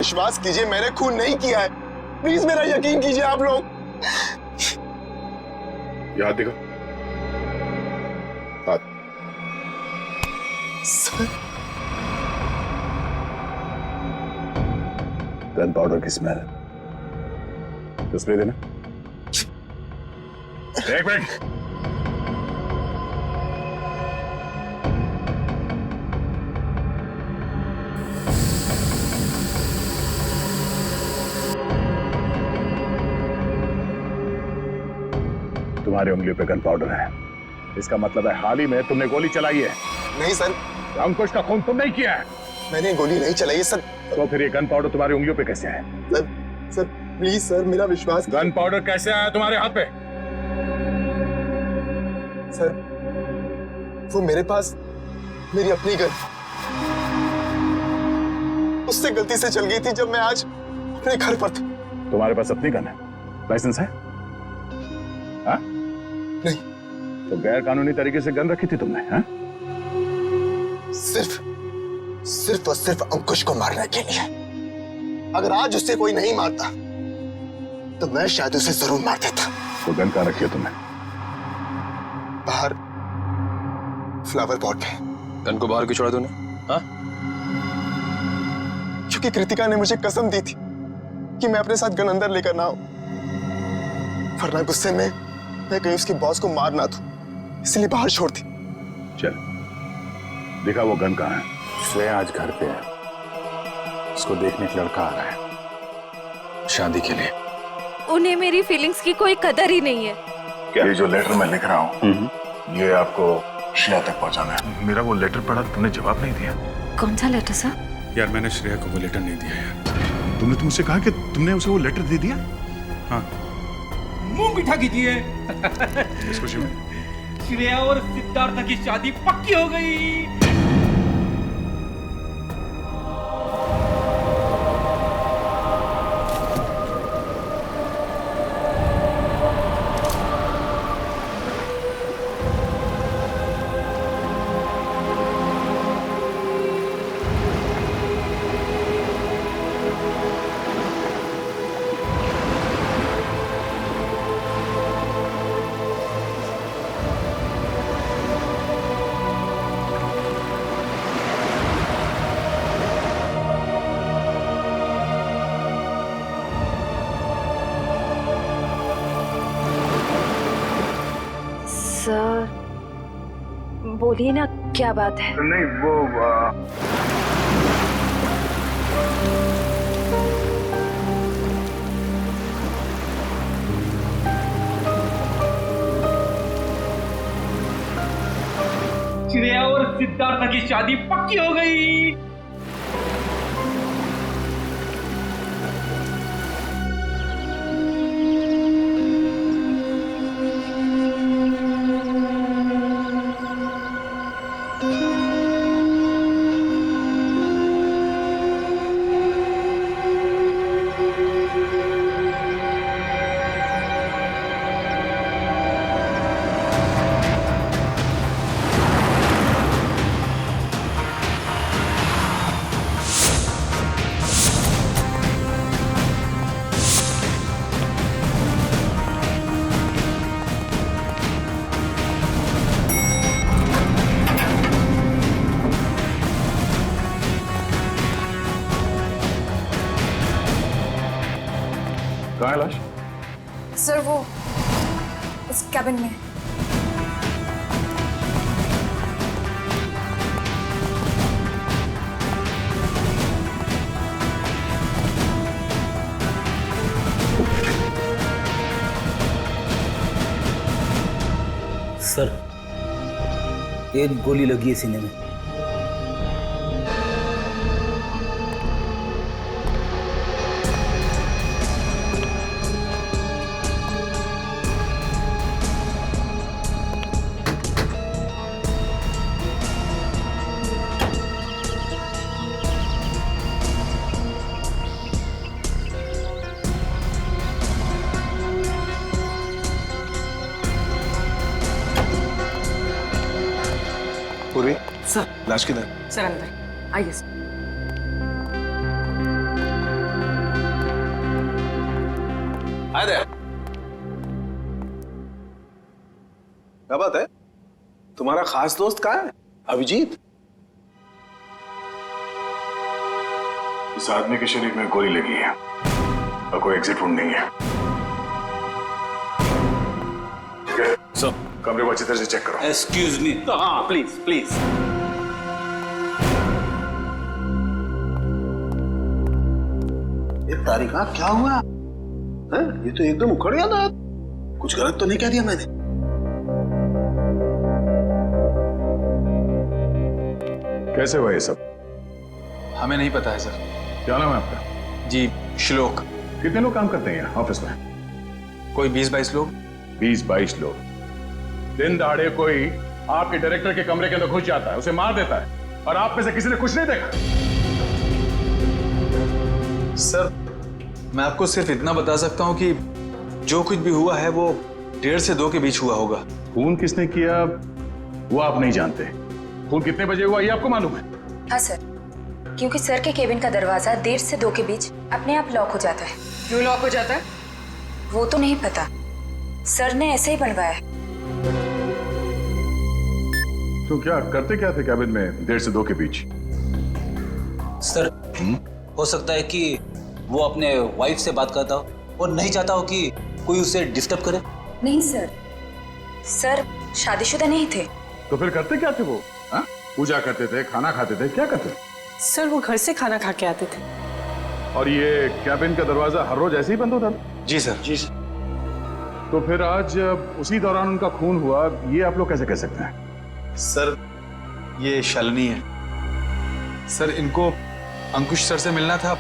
विश्वास कीजिए, मैंने खून नहीं किया है। प्लीज मेरा यकीन कीजिए आप लोग। याद दिखा। हाथ। सर, गन पाउडर की स्मेल। स्प्रे देना। एक मिनट। तुम्हारी उंगलियों पे गन पाउडर है, इसका मतलब है हाल ही में तुमने गोली चलाई है। नहीं सर, अंकुश का खून तुमने ही किया है। मैंने गोली नहीं चलाई सर। तो फिर ये गन पाउडर तुम्हारी उंगलियों पे कैसे आया? सर प्लीज सर, मेरा विश्वास कीजिए। गन पाउडर कैसे आया तुम्हारे हाथ पे? सर, वो मेरे पास मेरी अपनी गन उससे गलती से चल गई थी जब मैं आज अपने घर पर था। तुम्हारे पास अपनी गन है? लाइसेंस है? हाँ? नहीं। तो गैर कानूनी तरीके से गन रखी थी तुमने? हाँ? सिर्फ और सिर्फ अंकुश को मारने के लिए। अगर आज उससे कोई नहीं मारता तो मैं शायद उसे जरूर मार देता। तो गन कहाँ रखी है तुमने? बाहर फ्लावर पॉट में। गन को बाहर क्यों छोड़ा तूने? हाँ? क्योंकि कृतिका ने मुझे कसम दी थी कि मैं अपने साथ गन अंदर लेकर ना आऊं, वरना गुस्से में मैं कहीं उसके बॉस को मार ना दूं, इसलिए बाहर छोड़ दी। चल दिखा वो गन कहाँ है। श्रेया आज घर पे है, उसको देखने एक लड़का आ रहा है शादी के लिए। उन्हें मेरी फीलिंग्स की कोई कदर ही नहीं है। क्या? ये जो लेटर मैं लिख रहा हूँ ये आपको श्रेया तक पहुँचाना है। मेरा वो लेटर पढ़ा, तुमने जवाब नहीं दिया। कौन सा लेटर सर? यार मैंने श्रेया को वो लेटर नहीं दिया यार। तुमने मुझसे कहा कि तुमने उसे वो लेटर दे दिया? हाँ। मुंह मीठा कीजिए। इस खुशी में श्रेया और सिद्धार्थ की शादी पक्की हो गई। सर बोलिए ना, क्या बात है? नहीं वो श्रेया और सिद्धार्थ की शादी पक्की हो गई। कहाँ है लाश? सर वो उस कैबिन में। सर एक गोली लगी है सीने में। पूर्वी, सर। लाश किधर? सर अंदर आइए सर। Hi there. क्या बात है? तुम्हारा खास दोस्त कहाँ है? अभिजीत? इस आदमी के शरीर में गोली लगी है और कोई एग्जिट वुंड नहीं है। सब कमरे को अच्छी तरह से चेक करो। Excuse me. हाँ प्लीज प्लीज। ये तारिका क्या हुआ है? ये तो एकदम उखड़ गया था। कुछ गलत तो नहीं कह दिया मैंने? कैसे हुआ ये सब? हमें नहीं पता है सर। क्या नाम है आपका? जी श्लोक। कितने लोग काम करते हैं यहाँ ऑफिस में? कोई 20-22 लोग। 20-22 लोग। दिन दहाड़े कोई आपके डायरेक्टर के कमरे के अंदर घुस जाता है, उसे मार देता है, और आप में से किसी ने कुछ नहीं देखा? सर मैं आपको सिर्फ इतना बता सकता हूँ कि जो कुछ भी हुआ है वो 1:30 से 2 के बीच हुआ होगा। खून किसने किया वो आप नहीं जानते। खून कितने बजे हुआ ये आपको मालूम है? हाँ सर, क्योंकि सर के केबिन का दरवाजा 1:30 से 2 के बीच अपने आप लॉक हो जाता है। क्यों लॉक हो जाता है? वो तो नहीं पता, सर ने ऐसे ही बनवाया है। तो क्या करते क्या थे कैबिन में 1:30 से 2 के बीच? सर हो सकता है कि वो अपने वाइफ से बात करता हो और नहीं चाहता हो कि कोई उसे डिस्टर्ब करे। नहीं सर, सर शादीशुदा नहीं थे। तो फिर करते क्या थे वो? हाँ? पूजा करते थे, खाना खाते थे, क्या करते थे? सर वो घर से खाना खा के आते थे। और ये कैबिन का दरवाजा हर रोज ऐसे ही बंद होता था? जी सर। जी सर। तो फिर आज उसी दौरान उनका खून हुआ, ये आप लोग कैसे कह सकते हैं? सर ये शालिनी है। सर इनको अंकुश सर से मिलना था,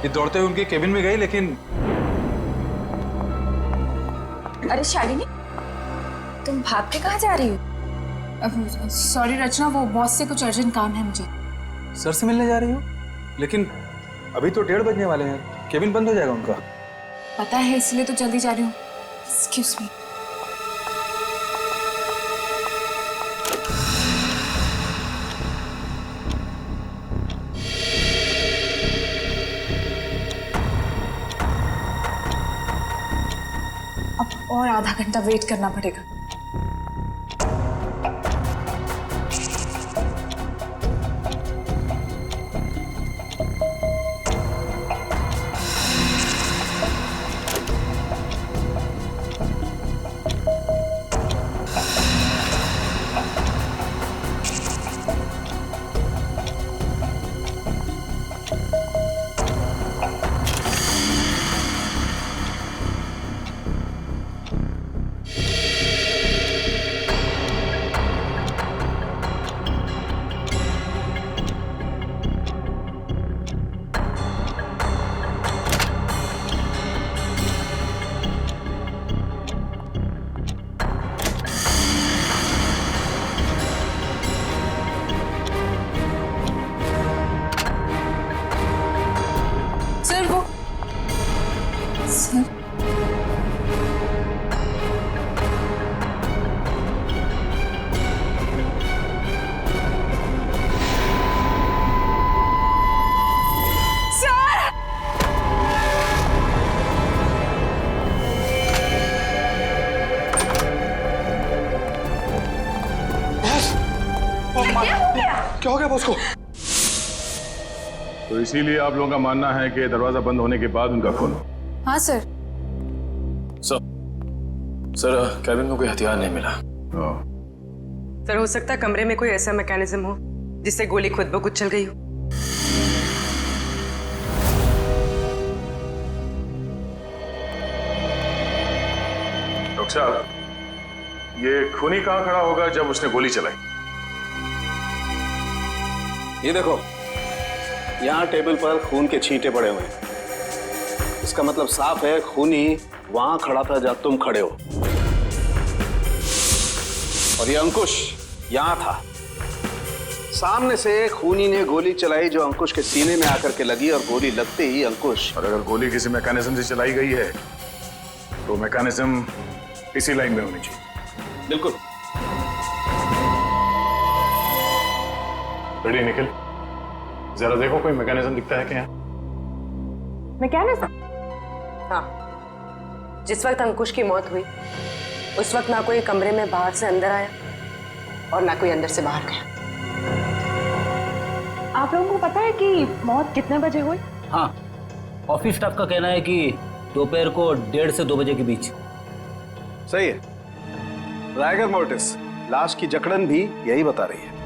ये दौड़ते हुए उनके केबिन में गए, लेकिन अरे शालिनी, तुम भाग के कहाँ जा रही हो? सॉरी रचना, वो बॉस से कुछ अर्जेंट काम है मुझे। सर से मिलने जा रही हो? लेकिन अभी तो 1:30 बजने वाले हैं, केबिन बंद हो जाएगा उनका। पता है, इसलिए तो जल्दी जा रही हूँ। Excuse me. अब और आधा घंटा वेट करना पड़ेगा। क्या हो गया बॉस को? तो इसीलिए आप लोगों का मानना है कि दरवाजा बंद होने के बाद उनका खून हो? हाँ सर। सर कैबिन में कोई हथियार नहीं मिला। सर हो सकता है कमरे में कोई ऐसा मैकेनिज्म हो जिससे गोली खुद ब खुद चल गई हो। डॉक्टर साहब, ये खूनी कहाँ खड़ा होगा जब उसने गोली चलाई? ये देखो, यहाँ टेबल पर खून के छींटे पड़े हुए हैं। इसका मतलब साफ है खूनी वहां खड़ा था जब तुम खड़े हो। और ये अंकुश यहां था। सामने से खूनी ने गोली चलाई जो अंकुश के सीने में आकर के लगी, और गोली लगते ही अंकुश। और अगर गोली किसी मैकेनिज्म से चलाई गई है तो मैकेनिज्म इसी लाइन में होनी चाहिए। बिल्कुल। रेडी निखिल, जरा देखो कोई मैकेनिज्म दिखता है क्या? मैकेनिज्म? हाँ, जिस वक्त अंकुश की मौत हुई उस वक्त ना कोई कमरे में बाहर से अंदर आया और ना कोई अंदर से बाहर गया। आप लोगों को पता है कि मौत कितने बजे हुई? हाँ, ऑफिस स्टाफ का कहना है कि दोपहर को 1:30 से 2 बजे के बीच। सही है। रायगर मोर्टिस लाश की जकड़न भी यही बता रही है।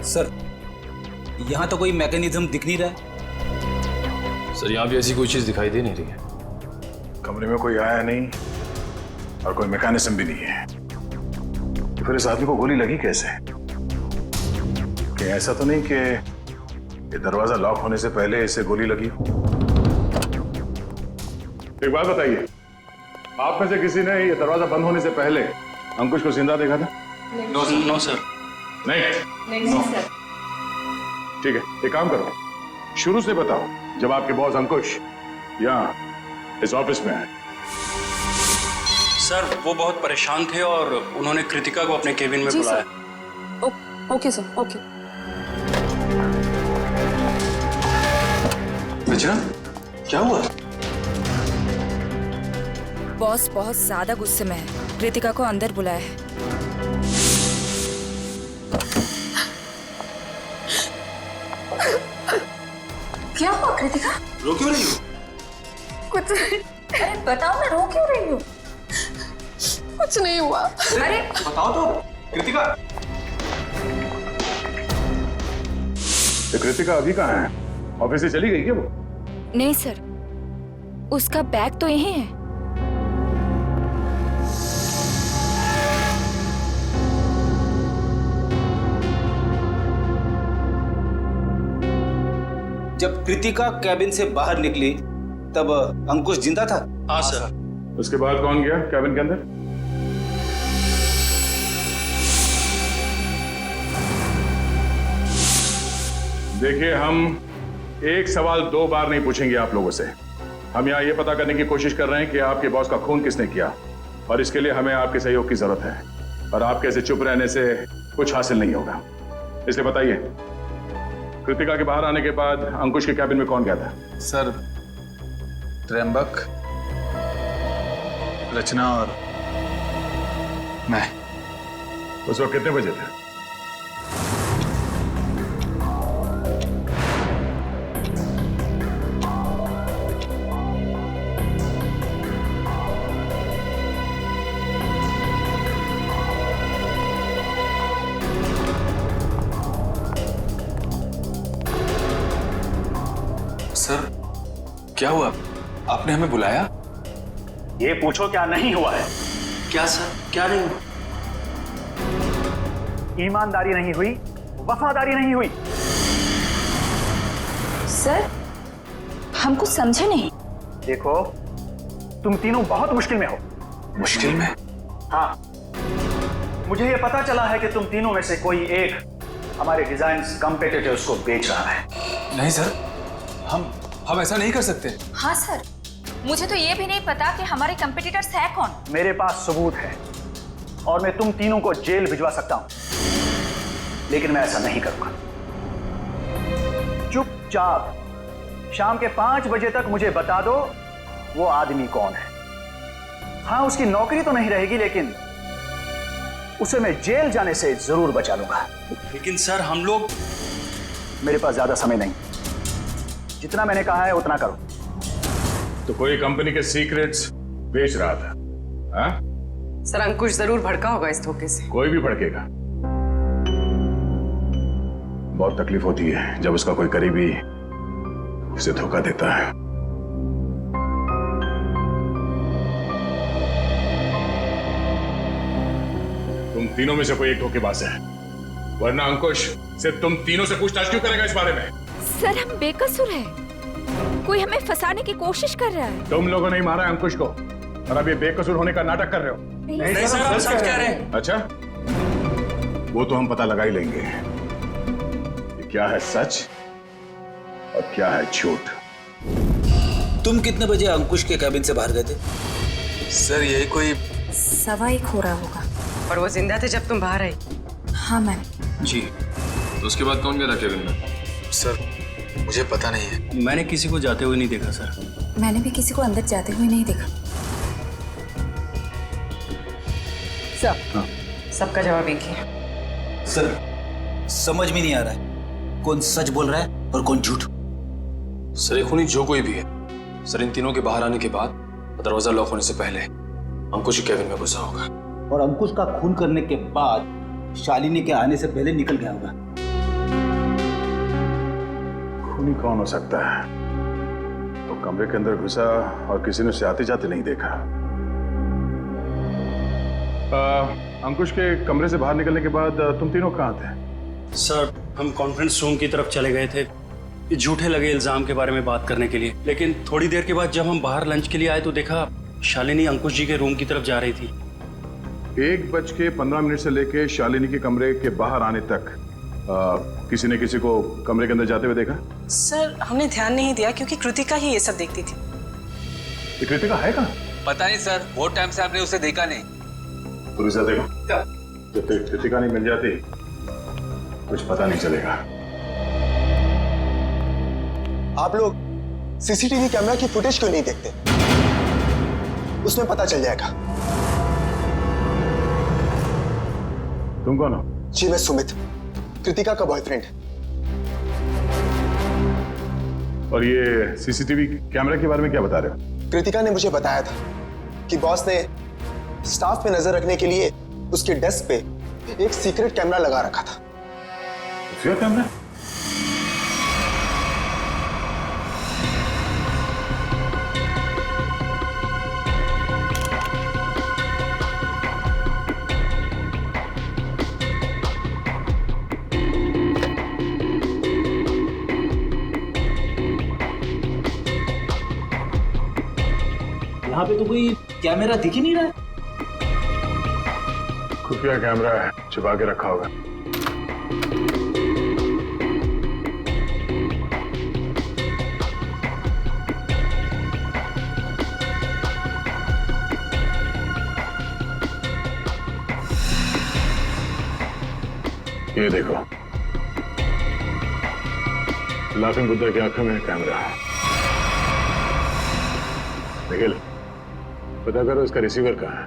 सर, यहाँ तो कोई मैकेनिज्म दिख नहीं रहा है। सर यहाँ भी ऐसी कोई चीज दिखाई दे नहीं रही है। कमरे में कोई आया नहीं और कोई मैकेनिज्म भी नहीं है, तो फिर इस आदमी को गोली लगी कैसे? कि ऐसा तो नहीं कि ये दरवाजा लॉक होने से पहले इसे गोली लगी हो? एक बात बताइए, आप में से किसी ने ये दरवाजा बंद होने से पहले अंकुश को जिंदा देखा था? No sir. नहीं सर। ठीक है, एक काम करो, शुरू से बताओ जब आपके बॉस अंकुश यहाँ इस ऑफिस में आए। सर वो बहुत परेशान थे और उन्होंने कृतिका को अपने केबिन में बुलाया। Okay sir, okay. रचना, क्या हुआ? बॉस बहुत ज्यादा गुस्से में है, कृतिका को अंदर बुलाया है। क्या हुआ कृतिका? रो क्यों रही हो? कुछ नहीं, अरे बताओ ना, रो क्यों रही हो? कुछ नहीं हुआ। अरे बताओ तो कृतिका। तो कृतिका अभी कहाँ है? ऑफिस से चली गई क्या वो? नहीं सर, उसका बैग तो यहीं है। जब कृतिका कैबिन से बाहर निकली तब अंकुश जिंदा था? हाँ सर। उसके बाद कौन गया कैबिन के अंदर? देखिए, हम एक सवाल 2 बार नहीं पूछेंगे आप लोगों से। हम यहाँ ये पता करने की कोशिश कर रहे हैं कि आपके बॉस का खून किसने किया, और इसके लिए हमें आपके सहयोग की जरूरत है। और आपके ऐसे चुप रहने से कुछ हासिल नहीं होगा, इसलिए बताइए, कृतिका के बाहर आने के बाद अंकुश के कैबिन में कौन गया था? सर, त्र्यंबक, रचना और मैं। उस वक्त कितने बजे थे? सर, क्या हुआ? आपने हमें बुलाया? ये पूछो क्या नहीं हुआ है। क्या सर, क्या नहीं हुआ? ईमानदारी नहीं हुई, वफादारी नहीं हुई। सर, हम कुछ समझे नहीं। देखो, तुम तीनों बहुत मुश्किल में हो। मुश्किल में? हाँ, मुझे ये पता चला है कि तुम तीनों में से कोई एक हमारे डिजाइन्स कॉम्पिटिटर्स को बेच रहा है। नहीं सर, हम ऐसा नहीं कर सकते। हाँ सर, मुझे तो ये भी नहीं पता कि हमारे कंपटीटर्स है कौन। मेरे पास सबूत है और मैं तुम तीनों को जेल भिजवा सकता हूं, लेकिन मैं ऐसा नहीं करूंगा। चुपचाप शाम के 5 बजे तक मुझे बता दो वो आदमी कौन है। हाँ, उसकी नौकरी तो नहीं रहेगी, लेकिन उसे मैं जेल जाने से जरूर बचा लूंगा। लेकिन सर, हम लोग। मेरे पास ज्यादा समय नहीं, जितना मैंने कहा है उतना करो। तो कोई कंपनी के सीक्रेट्स बेच रहा था? हाँ? सर, अंकुश जरूर भड़का होगा इस धोखे से। कोई भी भड़केगा। बहुत तकलीफ होती है जब उसका कोई करीबी उसे धोखा देता है। तुम तीनों में से कोई एक धोखेबाज है, वरना अंकुश सिर्फ तुम तीनों से पूछताछ क्यों करेगा इस बारे में? सर, हम बेकसूर हैं, कोई हमें फंसाने की कोशिश कर रहा है। तुम लोगों ने ही मारा अंकुश को, और अब ये बेकसूर होने का नाटक कर रहे हो। नहीं सर, हम सच कह रहे हैं। अच्छा, वो तो हम पता लगा ही लेंगे कि क्या है सच और क्या है झूठ। तुम कितने बजे अंकुश के कैबिन से बाहर गए थे? सर, यही कोई 1:15 हो रहा होगा। और वो जिंदा थे जब तुम बाहर आई? हाँ मैम। जी। तो उसके बाद कौन गया था केबिन में? सर मुझे पता नहीं है। मैंने किसी को जाते हुए नहीं देखा सर। मैंने भी किसी को अंदर जाते हुए नहीं देखा। सबका जवाब एक ही है। सर समझ में नहीं आ रहा है कौन सच बोल रहा है और कौन झूठ। सर खूनी जो कोई भी है, सर इन तीनों के बाहर आने के बाद दरवाजा लॉक होने से पहले अंकुश केबिन में घुसा होगा और अंकुश का खून करने के बाद शालिनी के आने से पहले निकल गया होगा। खूनी कौन हो सकता है? तो कमरे के अंदर घुसा और किसी ने उसे आते जाते नहीं देखा। अंकुश के कमरे से बाहर निकलने के बाद तुम तीनों कहाँ थे? सर हम कॉन्फ्रेंस रूम की तरफ चले गए थे ये झूठे लगे इल्जाम के बारे में बात करने के लिए, लेकिन थोड़ी देर के बाद जब हम बाहर लंच के लिए आए तो देखा शालिनी अंकुश जी के रूम की तरफ जा रही थी। 1:15 से लेके शालिनी के कमरे के बाहर आने तक किसी ने किसी को कमरे के अंदर जाते हुए देखा? सर हमने ध्यान नहीं दिया क्योंकि कृतिका ही ये सब देखती थी। ये कृतिका है कहाँ? पता नहीं सर, बहुत टाइम से आपने उसे देखा नहीं। पुलिस देखो, जब तक कृतिका नहीं मिल जाती कुछ पता नहीं चलेगा। आप लोग सीसीटीवी कैमरा की फुटेज क्यों नहीं देखते? उसमें पता चल जाएगा। तुम कौन हो? जी मैं सुमित, कृतिका का बॉयफ्रेंड। और ये सीसीटीवी कैमरा के बारे में क्या बता रहे हो? कृतिका ने मुझे बताया था कि बॉस ने स्टाफ पे नजर रखने के लिए उसके डेस्क पे एक सीक्रेट कैमरा लगा रखा था। क्या कैमरा? यहाँ पे तो कोई कैमरा दिख ही नहीं रहा है। खुफिया कैमरा है, छुपा के रखा होगा। ये देखो, लाफिंग बुद्धा की आंखों में कैमरा है। निखिल, पता करो इसका रिसीवर कहाँ है।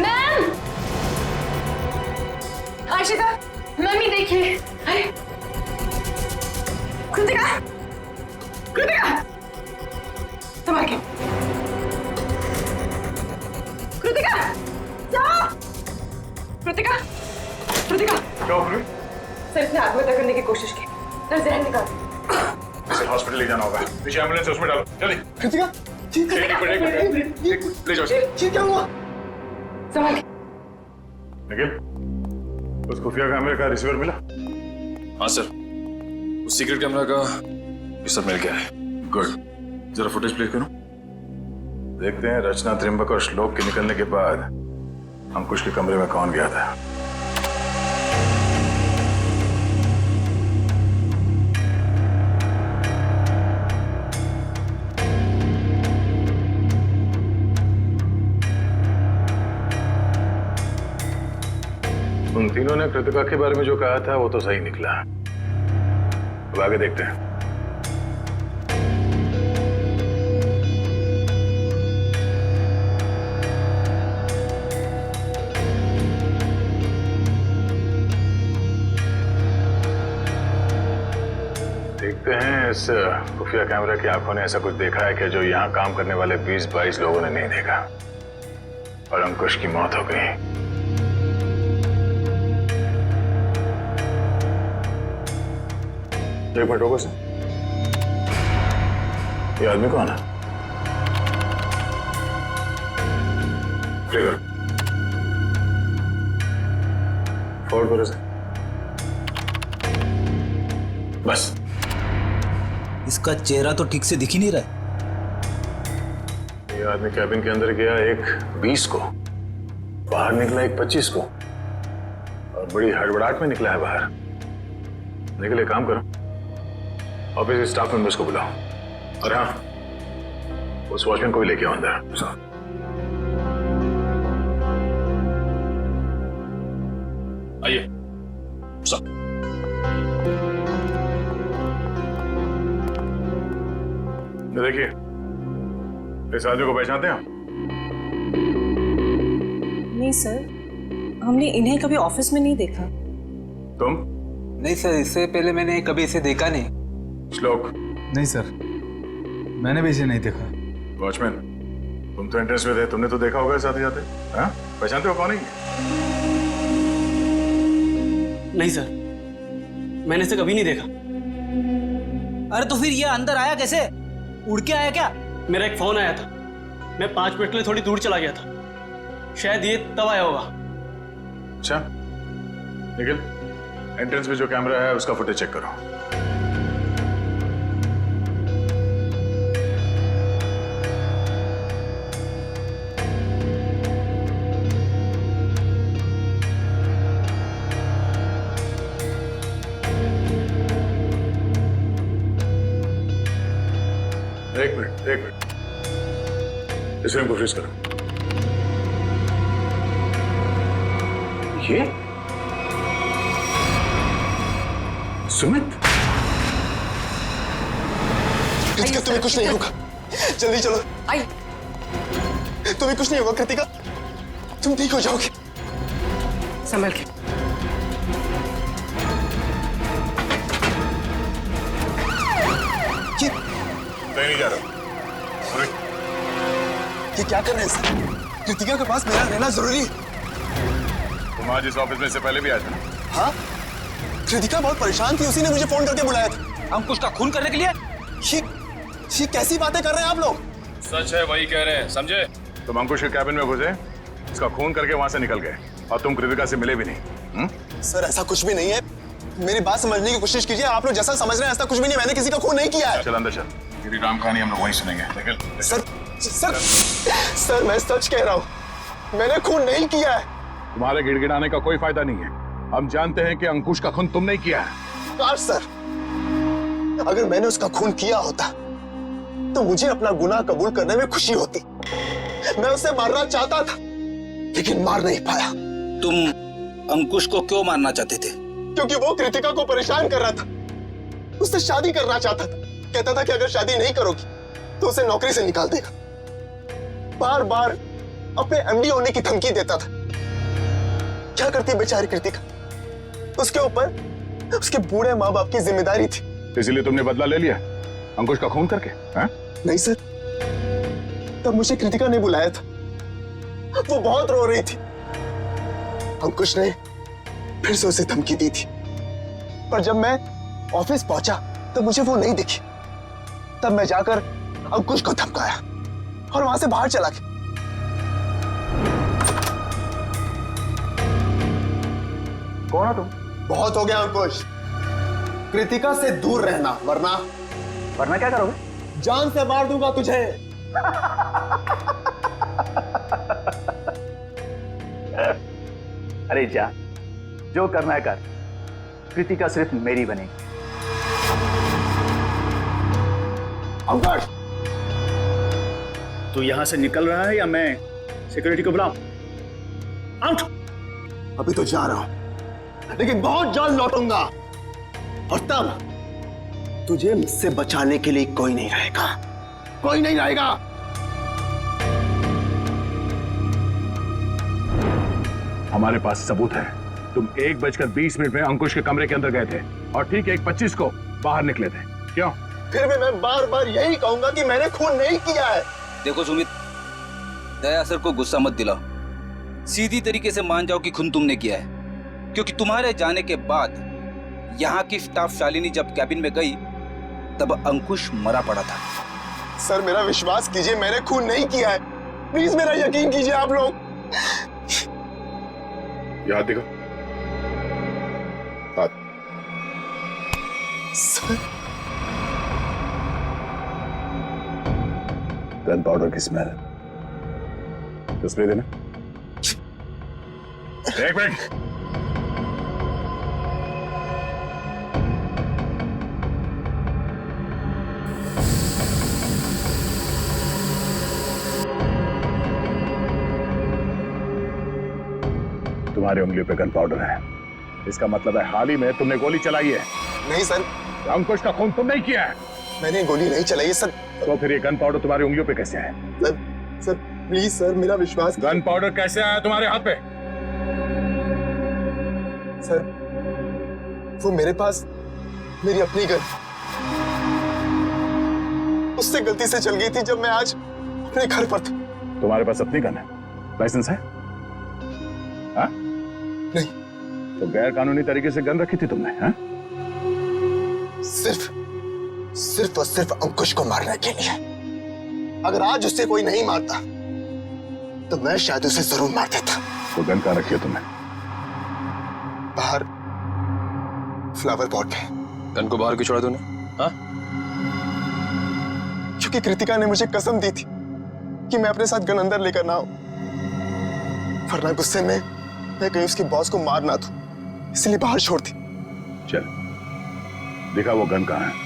मैम! आशिका, मम्मी देखिए। अरे कृतिका, कृतिका, संभाल के। कृतिका, जाओ। कृतिका, कृतिका। क्या हो गया? सर इसने आत्महत्या करने की कोशिश की। सर जहर निकाल। इसे हॉस्पिटल ले जाना होगा। पीछे एम्बुलेंस उसमें डालो, जल्दी। कृतिका, ले जाओ। जी क्या हुआ? संभाल के। निखिल, उस खुफिया कैमरे का रिसीवर मिला? हाँ सर, उस सीक्रेट कैमरा का ये सब मिल गया है। गुड, जरा फुटेज प्ले करो। देखते हैं रचना, त्रिंबक और श्लोक के निकलने के बाद अंकुश के कमरे में कौन गया था। उन तीनों ने कृतिका के बारे में जो कहा था वो तो सही निकला। अब आगे देखते हैं। देखते हैं इस खुफिया कैमरा की आंखों ने ऐसा कुछ देखा है कि जो यहाँ काम करने वाले 20-22 लोगों ने नहीं देखा और अंकुश की मौत हो गई। एक मिनट रोको सर, ये आदमी कौन है? क्लियर, फॉरवर्ड करो सर। बस इसका चेहरा तो ठीक से दिख ही नहीं रहा है। ये आदमी कैबिन के अंदर गया एक 20 को, बाहर निकला एक 25 को और बड़ी हड़बड़ाहट में निकला है बाहर। निकले, काम करो, ऑफिस स्टाफ मेंबर्स को बुलाओ और हाँ, उस वॉचमैन को भी लेके आओ अंदर। आइए सब। देखिए, इस आदमी को पहचानते हैं आप? नहीं सर, हमने इन्हें कभी ऑफिस में नहीं देखा। तुम? नहीं सर, इससे पहले मैंने कभी इसे देखा नहीं। श्लोक? नहीं सर, मैंने भी इसे नहीं देखा। वॉचमैन, तुम तो एंट्रेंस में थे, तुमने तो देखा होगा इस आते जाते। हाँ, पहचानते हो कौन है? नहीं सर, मैंने इसे कभी नहीं देखा। अरे तो फिर ये अंदर आया कैसे? उड़ के आया क्या? मेरा एक फोन आया था, मैं 5 मिनट के लिए थोड़ी दूर चला गया था, शायद ये तब आया होगा। अच्छा, निखिल, एंट्रेंस में जो कैमरा है उसका फुटेज चेक करो। एक मिनट, इस फ्रेम को फ्रीज करो। ये सुमित? कृतिका, तुम्हें कुछ नहीं होगा, जल्दी चलो। आई। तुम्हें कुछ नहीं होगा कृतिका, तुम ठीक हो जाओगे। संभल के। नहीं जा रहा। ये क्या कर रहे हैं सर? कृतिका के पास मेरा रहना जरूरी है। तुम आज इस ऑफिस में से पहले भी आए थे ना? हाँ, कृतिका बहुत परेशान थी, उसी ने मुझे फोन करके बुलाया था। अंकुश का खून करने के लिए? ये कैसी बातें कर रहे हैं आप लोग? सच है, वही कह रहे हैं, समझे? तुम अंकुश के कैबिन में घुसे, इसका खून करके वहां से निकल गए और तुम कृतिका से मिले भी नहीं। सर ऐसा कुछ भी नहीं है, मेरी बात समझने की कोशिश कीजिए। आप लोग जैसा समझ रहे हैं ऐसा कुछ भी नहीं, मैंने किसी का खून नहीं किया है। चल अंदर चल, तेरी राम कहानी हम लोग वहीं सुनेंगे। निकल। सर मैं सच कह रहा हूँ, मैंने खून नहीं किया है। तुम्हारे गिड़गिड़ाने का कोई फायदा नहीं है, हम जानते हैं कि अंकुश का खून तुम नहीं किया है। काश सर, अगर मैंने उसका खून किया होता तो मुझे अपना गुनाह कबूल करने में खुशी होती। मैं उसे मारना चाहता था लेकिन मार नहीं पाया। तुम अंकुश को क्यों मारना चाहते थे? क्योंकि वो कृतिका को परेशान कर रहा था, उससे शादी करना चाहता था। कहता था कि अगर शादी नहीं करोगी तो उसे नौकरी से निकाल देगा। बार बार अपने एमडी होने की धमकी देता था। क्या करती बेचारी कृतिका, उसके ऊपर उसके बूढ़े माँ बाप की जिम्मेदारी थी। इसीलिए तुमने बदला ले लिया अंकुश का खून करके? हाँ? नहीं सर, तब मुझे कृतिका ने बुलाया था, वो बहुत रो रही थी। अंकुश ने फिर से उसे धमकी दी थी, पर जब मैं ऑफिस पहुंचा तब मुझे वो नहीं दिखी। तब मैं जाकर अंकुश को धमकाया और वहां से बाहर चला गया। कौन हो तुम? बहुत हो गया अंकुश, कृतिका से दूर रहना, वरना क्या करोगे? जान से मार दूंगा तुझे। अरे जा, जो करना है कर, कृतिका सिर्फ मेरी बनेगी। अंकुश, तू यहां से निकल रहा है या मैं सिक्योरिटी को बुलाऊं? आउट। अभी तो जा रहा हूं लेकिन बहुत जल्द लौटूंगा और तब तुझे मुझसे बचाने के लिए कोई नहीं रहेगा, कोई नहीं रहेगा। हमारे पास सबूत है, तुम 1:20 में अंकुश के कमरे के अंदर गए थे और ठीक 1:25 को बाहर निकले थे। क्यों? फिर भी मैं बार बार यही कहूंगा कि मैंने खून नहीं किया है। देखो सुमित, दया सर को गुस्सा मत दिलाओ, सीधी तरीके से मान जाओ कि खून तुमने किया है। क्योंकि तुम्हारे जाने के बाद यहाँ की स्टाफ शालिनी जब कैबिन में गई तब अंकुश मरा पड़ा था। सर मेरा विश्वास कीजिए, मैंने खून नहीं किया है, प्लीज मेरा यकीन कीजिए आप लोग। याद दिखो। हाथ। सर, गन पाउडर की स्मेल। स्प्रे देना। एक मिनट। तुम्हारी उंगलियों पे गन पाउडर है। इसका मतलब है हाल ही में तुमने गोली चलाई है। नहीं सर, अंकुश का खून तुमने ही किया है। मैंने गोली नहीं चलाई सर। तो फिर ये गन पाउडर तुम्हारी उंगलियों पे कैसे है? सर प्लीज सर, मेरा विश्वास। गन पाउडर कैसे आया तुम्हारे हाथ पे? सर वो मेरे पास मेरी अपनी गन उससे गलती से चल गई थी जब मैं आज अपने घर पर था। तुम्हारे पास अपनी गन है? लाइसेंस है? हाँ? नहीं। तो गैर कानूनी तरीके से गन रखी थी तुमने? हाँ? सिर्फ और सिर्फ अंकुश को मारने के लिए। अगर आज उससे कोई नहीं मारता तो मैं शायद उसे जरूर मार देता। तो गन कहाँ रखी है तुमने? बाहर फ्लावर पॉट पे। गन को बाहर क्यों छोड़ा तूने? हाँ? क्योंकि कृतिका ने मुझे कसम दी थी कि मैं अपने साथ गन अंदर लेकर ना आऊं, वरना गुस्से में मैं कहीं उसके बॉस को मार ना दूं, इसलिए बाहर छोड़ दी। चल दिखा वो गन कहाँ है।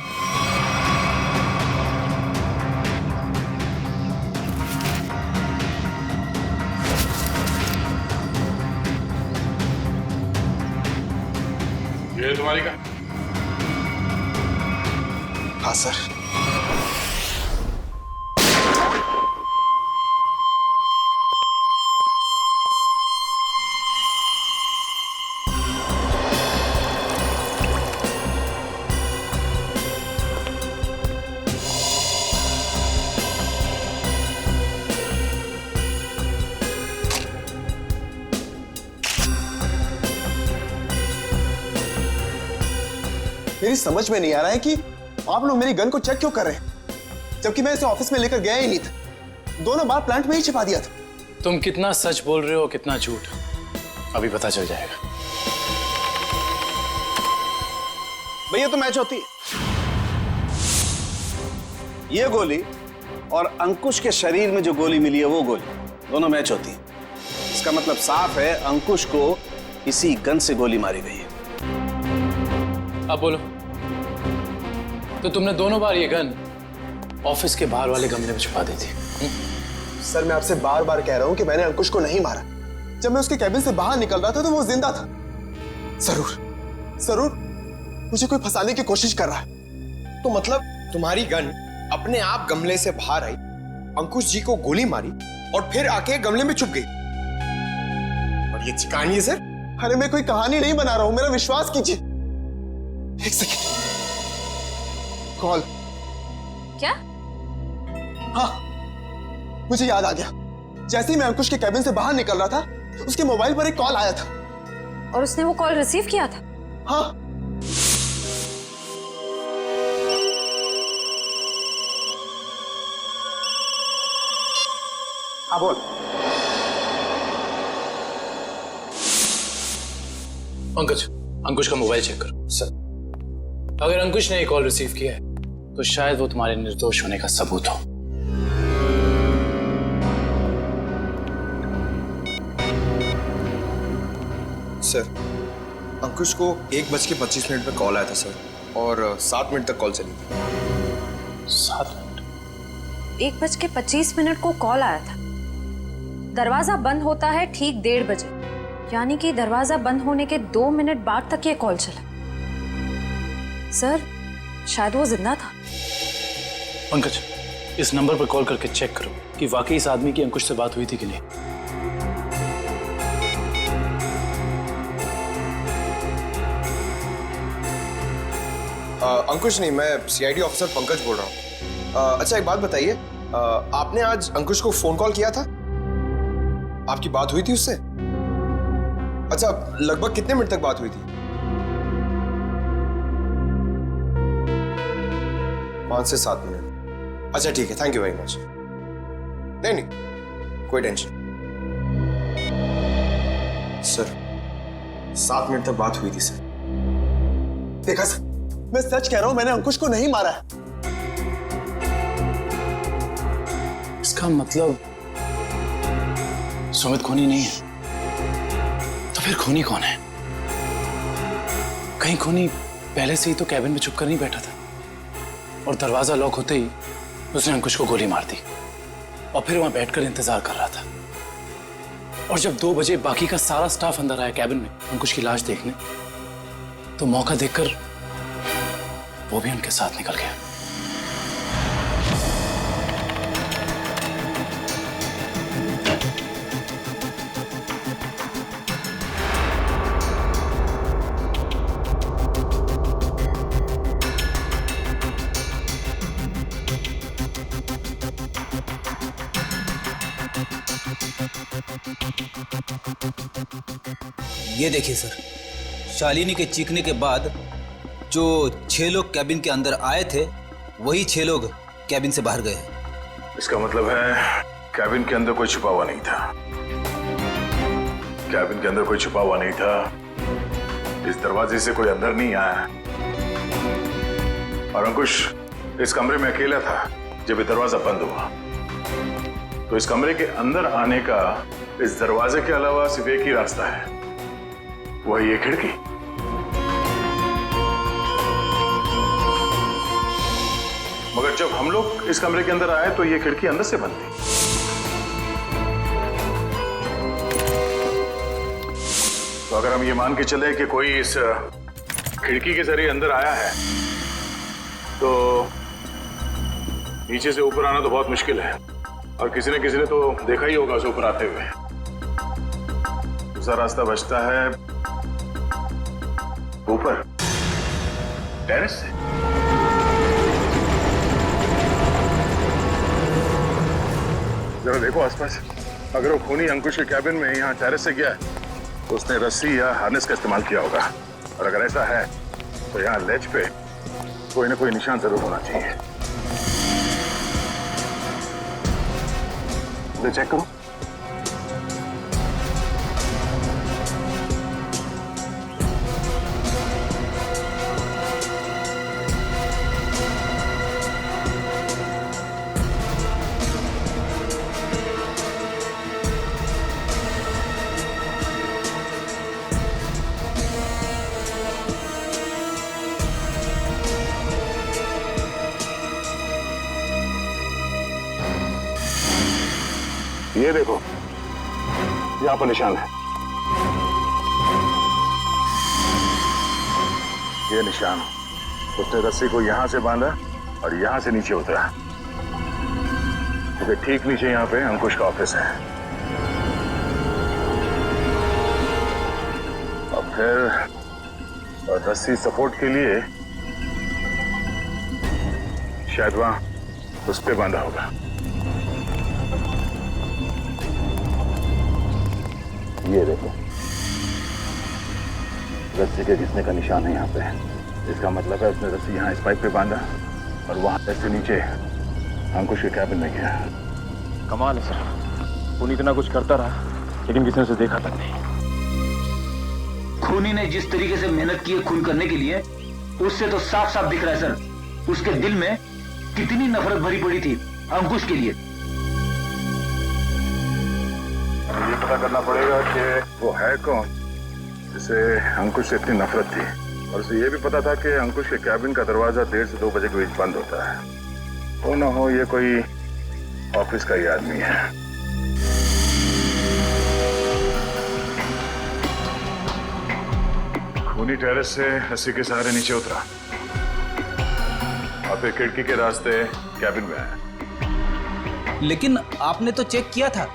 ये तुम्हारी गन? हाँ सर। मेरी समझ में नहीं आ रहा है कि आप लोग मेरी गन को चेक क्यों कर रहे हैं, जबकि मैं इसे ऑफिस में लेकर गया ही नहीं था। दोनों बार प्लांट में ही छिपा दिया था। तुम कितना सच बोल रहे हो कितना झूठ अभी पता चल जाएगा। भैया तो मैच होती है। ये गोली और अंकुश के शरीर में जो गोली मिली है वो गोली, दोनों मैच होती है। इसका मतलब साफ है अंकुश को इसी गन से गोली मारी गई है। अब बोलो, तो तुमने दोनों बार ये गन ऑफिस के बाहर वाले गमले में छुपा दी थी? सर मैं आपसे बार बार कह रहा हूं कि मैंने अंकुश को नहीं मारा। जब मैं उसके कैबिन से बाहर निकल रहा था तो वो जिंदा था। जरूर मुझे कोई फंसाने की कोशिश कर रहा है। तो मतलब तुम्हारी गन अपने आप गमले से बाहर आई, अंकुश जी को गोली मारी और फिर आके गमले में छुप गई। और ये कहानी है सर? अरे मैं कोई कहानी नहीं बना रहा हूं, मेरा विश्वास कीजिए। एक सेकंड, कॉल। क्या? हाँ मुझे याद आ गया। जैसे ही मैं अंकुश के कैबिन से बाहर निकल रहा था उसके मोबाइल पर एक कॉल आया था। और उसने वो कॉल रिसीव किया था? हाँ। हाँ बोल। पंकज, अंकुश का मोबाइल चेक करो। सर अगर अंकुश ने ये कॉल रिसीव किया है तो शायद वो तुम्हारे निर्दोष होने का सबूत हो। सर अंकुश को 1:25 पे कॉल आया था सर, और 7 मिनट तक कॉल चली थी। 7 मिनट? 1:25 को कॉल आया था। दरवाजा बंद होता है ठीक 1:30 बजे, यानी कि दरवाजा बंद होने के 2 मिनट बाद तक ये कॉल चला। सर शायद वो जिंदा था। पंकज, इस नंबर पर कॉल करके चेक करो कि वाकई इस आदमी की अंकुश से बात हुई थी कि नहीं। अंकुश नहीं, मैं सीआईडी ऑफिसर पंकज बोल रहा हूँ। अच्छा एक बात बताइए, आपने आज अंकुश को फोन कॉल किया था? आपकी बात हुई थी उससे? अच्छा लगभग कितने मिनट तक बात हुई थी? 5 से 7 मिनट। अच्छा ठीक है, थैंक यू वेरी मच। नहीं कोई टेंशन। सर 7 मिनट तक बात हुई थी सर। देखा सर, मैं सच कह रहा हूं, मैंने अंकुश को नहीं मारा है। इसका मतलब सुमित खूनी नहीं है। तो फिर खूनी कौन है? कहीं खूनी पहले से ही तो कैबिन में छुप कर नहीं बैठा था और दरवाजा लॉक होते ही उसने अंकुश को गोली मार दी और फिर वहां बैठकर इंतजार कर रहा था। और जब 2 बजे बाकी का सारा स्टाफ अंदर आया कैबिन में अंकुश की लाश देखने, तो मौका देखकर वो भी उनके साथ निकल गया। ये देखिए सर, शालिनी के चीखने के बाद जो 6 लोग कैबिन के अंदर आए थे, वही 6 लोग कैबिन से बाहर गए। इसका मतलब है कैबिन के अंदर कोई छुपा हुआ नहीं था। कैबिन के अंदर कोई छुपा हुआ नहीं था। इस दरवाजे से कोई अंदर नहीं आया। और अंकुश इस कमरे में अकेला था जब ये दरवाजा बंद हुआ। तो इस कमरे के अंदर आने का इस दरवाजे के अलावा सिर्फ एक ही रास्ता है, वो है ये खिड़की। मगर जब हम लोग इस कमरे के अंदर आए तो ये खिड़की अंदर से बंद थी। तो अगर हम ये मान के चले कि कोई इस खिड़की के जरिए अंदर आया है, तो नीचे से ऊपर आना तो बहुत मुश्किल है। और किसी ने तो देखा ही होगा उसे ऊपर आते हुए। दूसरा रास्ता बचता है ऊपर टेरेस से। जरा देखो आसपास, अगर वो खूनी अंकुश के कैबिन में यहाँ टेरेस से गया है तो उसने रस्सी या हार्नेस का इस्तेमाल किया होगा। और अगर ऐसा है तो यहाँ लेज पे कोई ना कोई निशान जरूर होना चाहिए। तो चेक करो। ये देखो, यहाँ पर निशान है। ये निशान, उसने रस्सी को यहां से बांधा और यहां से नीचे उतरा। क्योंकि ठीक नीचे यहाँ पे अंकुश का ऑफिस है। और फिर रस्सी सपोर्ट के लिए शायद वहां उस पे बांधा होगा। ये देखो, रस्सी के घिसने का निशान है यहाँ पे। इसका मतलब है उसने रस्सी यहाँ इस पाइप पे बांधा और वहां से नीचे अंकुश के कैबिन में गया। कमाल है सर, खूनी इतना कुछ करता रहा लेकिन किसी ने उसे देखा तक नहीं। खूनी ने जिस तरीके से मेहनत की है खून करने के लिए, उससे तो साफ साफ दिख रहा है सर, उसके दिल में कितनी नफरत भरी पड़ी थी अंकुश के लिए। ये पता करना पड़ेगा कि वो है कौन जिसे अंकुश से इतनी नफरत थी। और उसे ये भी पता था कि अंकुश के कैबिन का दरवाजा 1:30 से 2 बजे के बीच बंद होता है। वो ना हो ये कोई ऑफिस का ही आदमी है। खूनी टेरेस से रस्सी के सहारे नीचे उतरा और फिर खिड़की के रास्ते कैबिन में आया। लेकिन आपने तो चेक किया था,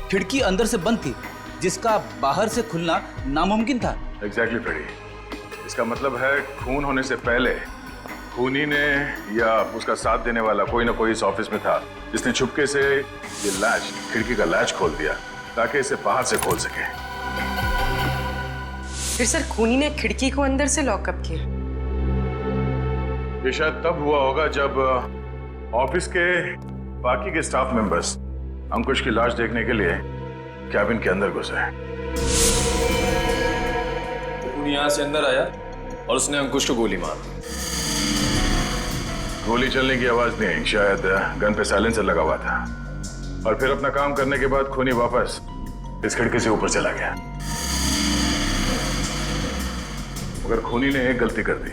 खिड़की अंदर से बंद थी, जिसका बाहर से खुलना नामुमकिन था। Exactly Freddy. इसका मतलब है खून होने से पहले खूनी ने या उसका साथ देने वाला कोई ना कोई इस ऑफिस में था जिसने छुपके से ये लैच, खिड़की का लैच खोल दिया ताकि इसे बाहर से खोल सके। फिर सर खूनी ने खिड़की को अंदर से लॉकअप किया। ये शायद तब हुआ होगा जब ऑफिस के बाकी के स्टाफ मेंबर्स अंकुश की लाश देखने के लिए कैबिन के अंदर घुसे। खूनी यहाँ से अंदर आया और उसने अंकुश को गोली मारी। गोली चलने की आवाज नहीं, शायद गन पे साइलेंसर लगा हुआ था। और फिर अपना काम करने के बाद खूनी वापस इस खिड़की से ऊपर चला गया। मगर खूनी ने एक गलती कर दी।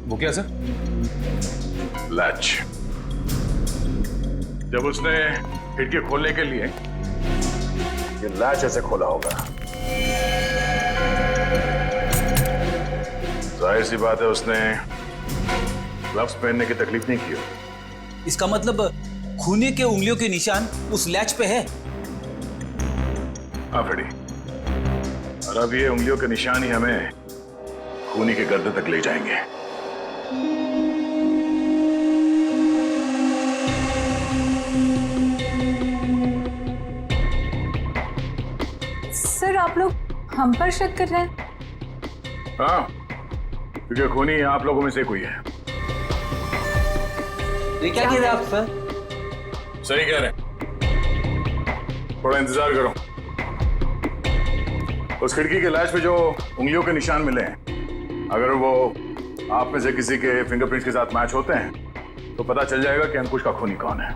वो क्या सर? लैच। जब उसने खिड़की खोलने के लिए ये लैच ऐसे खोला होगा। जाहिर सी बात है उसने ग्लव्स पहनने की तकलीफ नहीं की होगी। इसका मतलब खूनी के उंगलियों के निशान उस लैच पे है। हाँ फ्रेडी, और अब ये उंगलियों के निशान ही हमें खूनी के गर्दन तक ले जाएंगे। सर आप लोग हम पर शक कर रहे हैं? हाँ, क्योंकि खूनी आप लोगों में से कोई है। ये क्या कह रहे हैं आप सर? सही कह रहे हैं, थोड़ा इंतजार करो। उस खिड़की के लैच पे जो उंगलियों के निशान मिले हैं, अगर वो आप में से किसी के फिंगरप्रिंट्स के साथ मैच होते हैं तो पता चल जाएगा कि अंकुश का खूनी कौन है।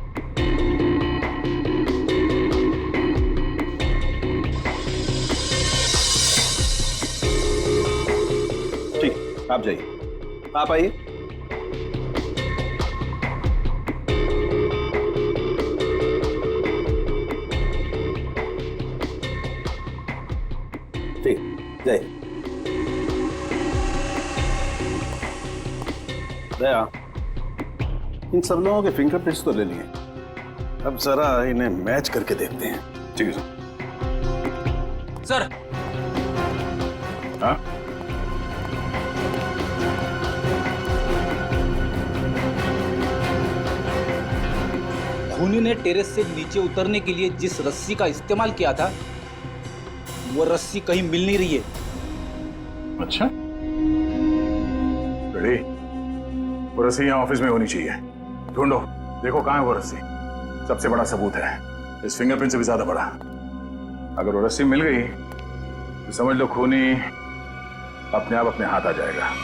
ठीक, आप जाइए, आप आइए। ठीक, जाइए। दया, इन सब लोगों के फिंगरप्रिंट्स तो ले लिए, अब जरा इन्हें मैच करके देखते हैं। ठीक है सर। सर हाँ, खूनी ने टेरेस से नीचे उतरने के लिए जिस रस्सी का इस्तेमाल किया था वो रस्सी कहीं मिल नहीं रही है। अच्छा, रेडी, वो रस्सी यहाँ ऑफिस में होनी चाहिए। ढूंढो, देखो कहाँ है वो रस्सी। सबसे बड़ा सबूत है, इस फिंगरप्रिंट से भी ज्यादा बड़ा। अगर वो रस्सी मिल गई तो समझ लो खूनी अपने आप अपने हाथ आ जाएगा।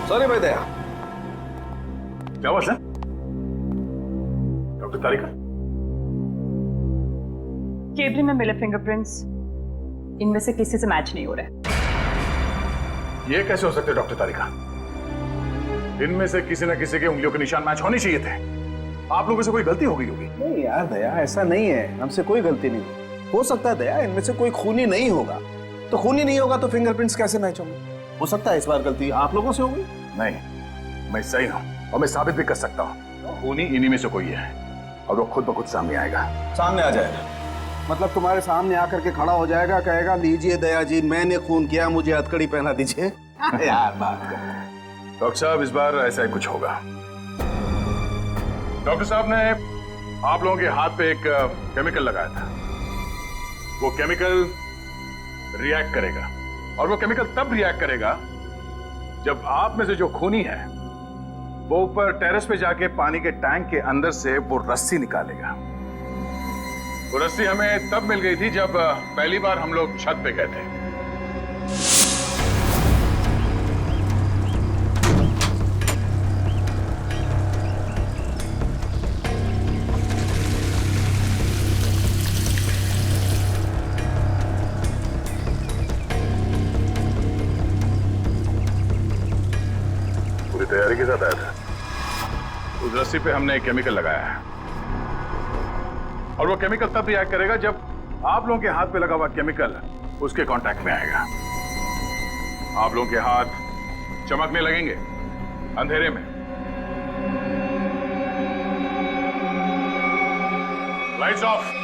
सॉरी भाई दया। क्या बात है डॉक्टर तारिका? केबिन में मिले फिंगरप्रिंट्स इनमें से किसी से मैच नहीं हो रहे। ये कैसे हो सकते डॉक्टर तारिका? इनमें से किसी न किसी के उंगलियों के निशान मैच होने चाहिए थे। आप लोगों से कोई गलती हो गई होगी। नहीं यार दया, ऐसा नहीं है, हमसे कोई गलती नहीं। हो सकता है दया इनमें से कोई खूनी नहीं होगा, तो खूनी नहीं होगा तो फिंगरप्रिंट्स कैसे मैच होंगे? हो सकता है इस बार गलती आप लोगों से होगी। नहीं, मैं सही हूं और मैं साबित भी कर सकता हूं। खूनी इन्हीं में से कोई है और वो खुद ब खुद सामने आएगा। सामने आ जाएगा मतलब तुम्हारे सामने आकर के खड़ा हो जाएगा, कहेगा लीजिए दया जी मैंने खून किया, मुझे हथकड़ी पहना दीजिए। यार बात कर। डॉक्टर साहब इस बार ऐसा ही कुछ होगा। डॉक्टर साहब ने आप लोगों के हाथ पे एक केमिकल लगाया था। वो केमिकल रिएक्ट करेगा और वो केमिकल तब रिएक्ट करेगा जब आप में से जो खूनी है वो ऊपर टेरेस पे जाके पानी के टैंक के अंदर से वो रस्सी निकालेगा। वो रस्सी हमें तब मिल गई थी जब पहली बार हम लोग छत पे गए थे। के साथ आया था। उस रस्सी पे हमने एक केमिकल लगाया है और वो केमिकल तब रिएक्ट करेगा जब आप लोगों के हाथ पे लगा हुआ केमिकल उसके कांटेक्ट में आएगा। आप लोगों के हाथ चमकने लगेंगे अंधेरे में। Lights off.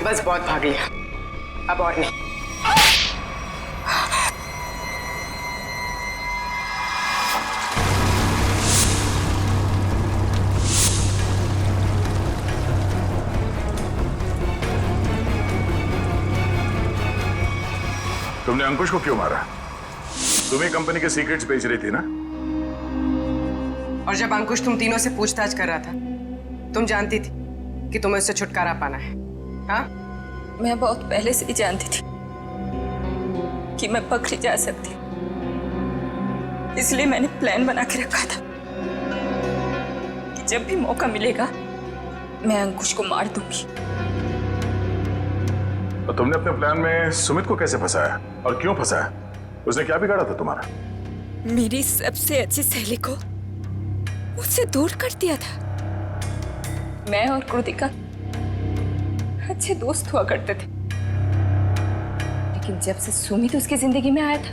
बस बहुत भाग लिया, अब और नहीं। तुमने अंकुश को क्यों मारा? तुम ही कंपनी के सीक्रेट्स बेच रही थी ना? और जब अंकुश तुम तीनों से पूछताछ कर रहा था, तुम जानती थी कि तुम्हें उससे छुटकारा पाना है। हाँ? मैं बहुत पहले से ही जानती थी कि मैं पकड़ी जा सकती, इसलिए मैंने प्लान बना के रखा था कि जब भी मौका मिलेगा मैं अंकुश को मार दूंगी। तो तुमने अपने प्लान में सुमित को कैसे फंसाया और क्यों फंसाया? उसने क्या बिगाड़ा था तुम्हारा? मेरी सबसे अच्छी सहेली को मुझसे दूर कर दिया था। मैं और कृतिका अच्छे दोस्त हुआ करते थे, लेकिन जब से सुमित उसकी जिंदगी में आया था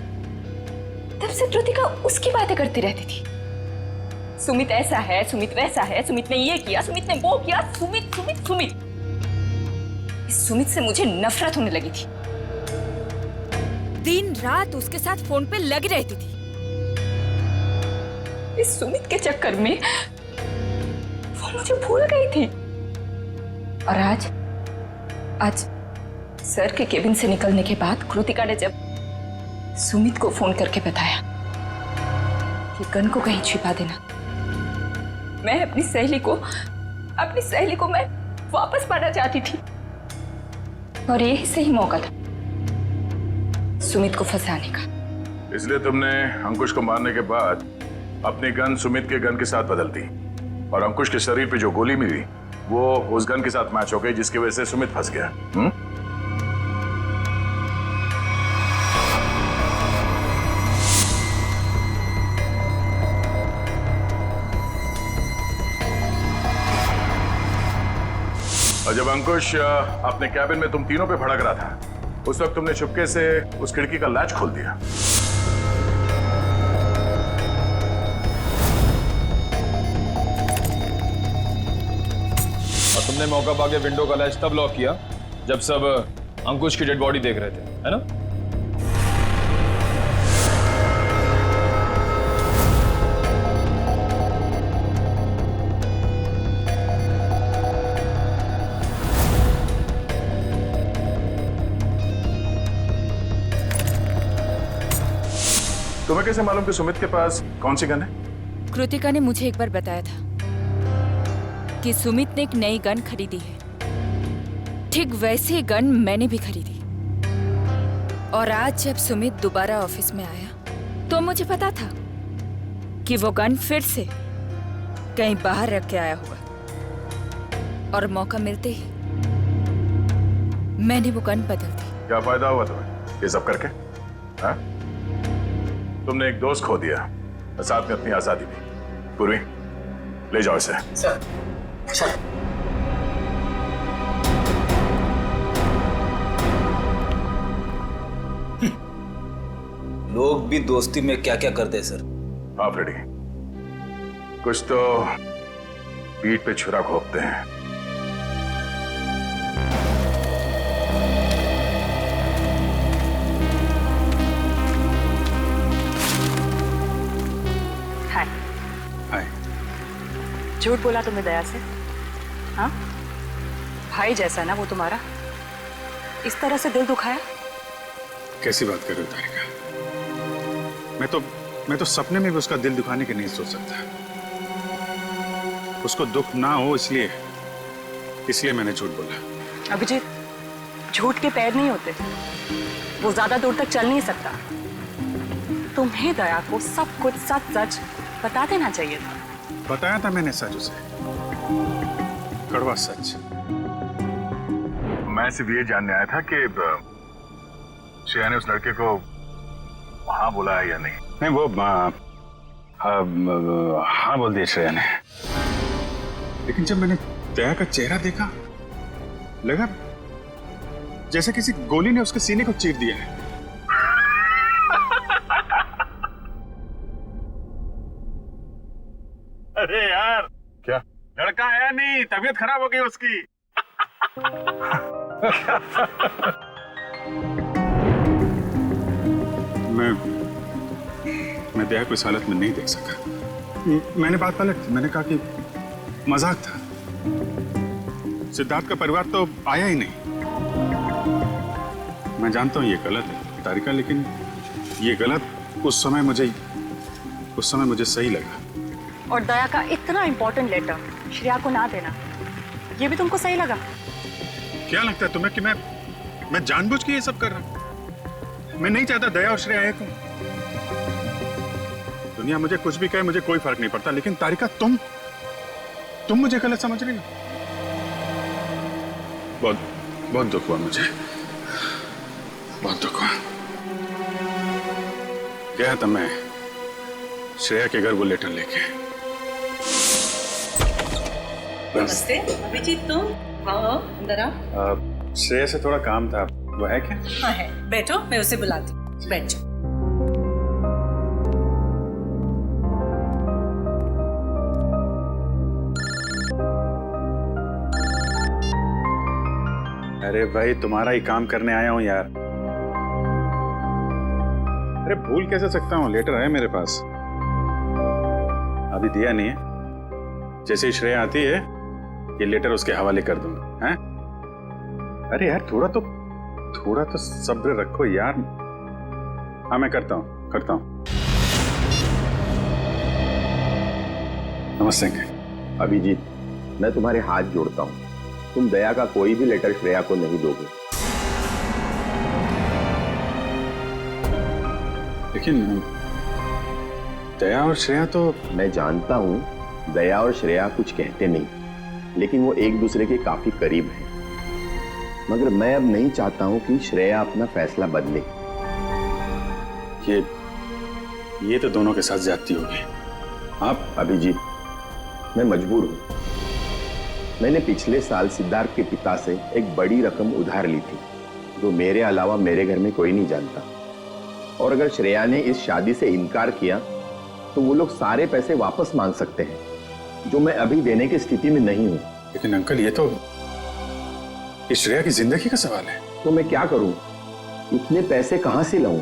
तब से कृतिका उसकी बातें करती रहती थी। सुमित ऐसा है, सुमित वैसा है, सुमित ने ये किया, सुमित ने वो किया, सुमित सुमित सुमित। इस सुमित से मुझे नफरत होने लगी थी। दिन रात उसके साथ फोन पे लगी रहती थी। इस सुमित के चक्कर में वो मुझे भूल गई थी। और आज सर के केबिन से निकलने के बाद कृतिका ने जब सुमित को फोन करके बताया कि गन को कहीं छिपा देना, मैं अपनी सहेली को मैं वापस पाना चाहती थी। और यही सही मौका था सुमित को फंसाने का। इसलिए तुमने अंकुश को मारने के बाद अपनी गन सुमित के गन के साथ बदल दी और अंकुश के शरीर पे जो गोली मिली वो उस गन के साथ मैच हो गई, जिसकी वजह से सुमित फंस गया। और जब अंकुश अपने कैबिन में तुम तीनों पे भड़क रहा था, उस वक्त तुमने चुपके से उस खिड़की का लैच खोल दिया। और तुमने मौका पाके विंडो का लैच तब लॉक किया जब सब अंकुश की डेड बॉडी देख रहे थे, है ना? तुम्हें कैसे मालूम कि सुमित के पास कौन सी गन है? कृतिका ने मुझे एक बार बताया था कि सुमित ने एक नई गन खरीदी है। ठीक वैसी गन मैंने भी खरीदी। और आज जब सुमित दोबारा ऑफिस में आया तो मुझे पता था कि वो गन फिर से कहीं बाहर रख के आया होगा। और मौका मिलते ही मैंने वो गन बदल दी। क्या फायदा हुआ तुम्हें ये सब करके? हाँ? तुमने एक दोस्त खो दिया और साथ में अपनी आजादी भी। पूर्वी, ले जाओ इसे। सर। लोग भी दोस्ती में क्या क्या करते हैं सर। हाँ फ्रेडी, कुछ तो पीठ पे छुरा घोंपते हैं। झूठ बोला तुमने दया से? हाँ, भाई जैसा ना वो तुम्हारा, इस तरह से दिल दुखाया? कैसी बात कर रहे हो तारिका? मैं तो सपने में भी उसका दिल दुखाने के नहीं सोच सकता। उसको दुख ना हो इसलिए मैंने झूठ बोला। अभिजीत, झूठ के पैर नहीं होते, वो ज्यादा दूर तक चल नहीं सकता। तुम्हें दया को सब कुछ सच सच बता देना चाहिए था। बताया था मैंने सच उसे, कड़वा सच। मैं सिर्फ ये जानने आया था कि श्रेया ने उस लड़के को हाँ बोला है या नहीं। नहीं, वो हाँ बोल दिया श्रेया ने, लेकिन जब मैंने दया का चेहरा देखा लगा जैसे किसी गोली ने उसके सीने को चीर दिया है। अरे यार, क्या लड़का आया नहीं, तबीयत खराब हो गई उसकी। मैं दया को इस हालत में नहीं देख सका। मैंने बात पलट दी, मैंने कहा कि मजाक था। सिद्धार्थ का परिवार तो आया ही नहीं। मैं जानता हूं ये गलत है तारिका, लेकिन ये गलत उस समय मुझे सही लगा। और दया का इतना इंपॉर्टेंट लेटर श्रेया को ना देना, ये भी तुमको सही लगा? क्या लगता है तुम्हें कि मैं जानबूझ के ये सब कर रहा हूं? मैं नहीं चाहता दया और श्रेया एक हो। दुनिया मुझे कुछ भी कहे, मुझे कोई फर्क नहीं पड़ता, लेकिन तारिका तुम मुझे गलत समझ रही हो। बहुत दुख हुआ मुझे, बहुत दुख हुआ। गया था मैं श्रेया के घर वो लेटर लेके। नमस्ते अभिजीत, तुम आओ अंदर आओ। श्रेया से थोड़ा काम था, वो है क्या? हाँ है, बैठो, मैं उसे बुलाती हूँ, बैठो। अरे भाई, तुम्हारा ही काम करने आया हूं यार। अरे भूल कैसे सकता हूँ, लेटर है मेरे पास, अभी दिया नहीं है। जैसे ही श्रेया आती है ये लेटर उसके हवाले कर दूंगा। हैं? अरे यार थोड़ा तो सब्र रखो यार। हाँ मैं करता हूँ। नमस्ते। अभिजीत, मैं तुम्हारे हाथ जोड़ता हूँ, तुम दया का कोई भी लेटर श्रेया को नहीं दोगे। लेकिन दया और श्रेया तो... मैं जानता हूँ दया और श्रेया कुछ कहते नहीं, लेकिन वो एक दूसरे के काफी करीब हैं। मगर मैं अब नहीं चाहता हूँ कि श्रेया अपना फैसला बदले। ये तो दोनों के साथ ज्यादती होगी। आप अभिजीत, मैं मजबूर हूँ। मैंने पिछले साल सिद्धार्थ के पिता से एक बड़ी रकम उधार ली थी, जो मेरे अलावा मेरे घर में कोई नहीं जानता। और अगर श्रेया ने इस शादी से इनकार किया तो वो लोग सारे पैसे वापस मांग सकते हैं, जो मैं अभी देने की स्थिति में नहीं हूँ। लेकिन अंकल, ये तो इस श्रेया की जिंदगी का सवाल है। तो मैं क्या करूं? इतने पैसे कहां से लाऊं?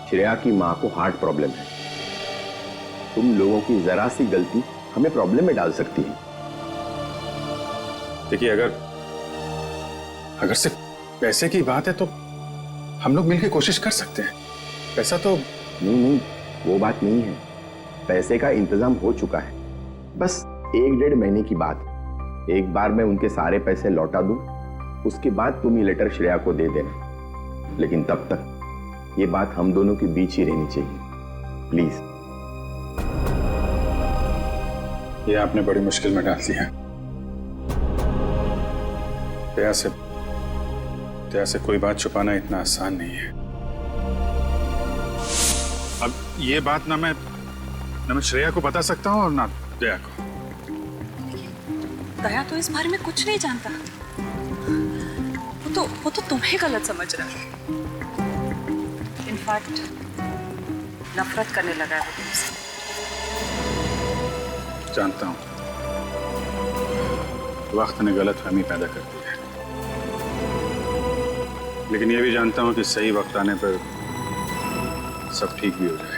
श्रेया की मां को हार्ट प्रॉब्लम है। तुम लोगों की जरा सी गलती हमें प्रॉब्लम में डाल सकती है। देखिए, अगर सिर्फ पैसे की बात है तो हम लोग मिलकर कोशिश कर सकते हैं। पैसा तो... नहीं, वो बात नहीं है। पैसे का इंतजाम हो चुका है, बस 1-1.5 महीने की बात। एक बार मैं उनके सारे पैसे लौटा दूं, उसके बाद तुम ये लेटर श्रेया को दे देना। लेकिन तब तक ये बात हम दोनों के बीच ही रहनी चाहिए, प्लीज। ये आपने बड़ी मुश्किल में डाल दिया। दया से कोई बात छुपाना इतना आसान नहीं है। अब ये बात ना मैं श्रेया को बता सकता हूँ और ना दया को। दया तो इस बारे में कुछ नहीं जानता। वो तो तुम्हें गलत समझ रहा है। इनफैक्ट नफरत करने लगा है वो तुमसे। जानता हूँ, वक्त ने गलतफहमी पैदा कर दी है, लेकिन ये भी जानता हूँ कि सही वक्त आने पर सब ठीक भी हो जाए।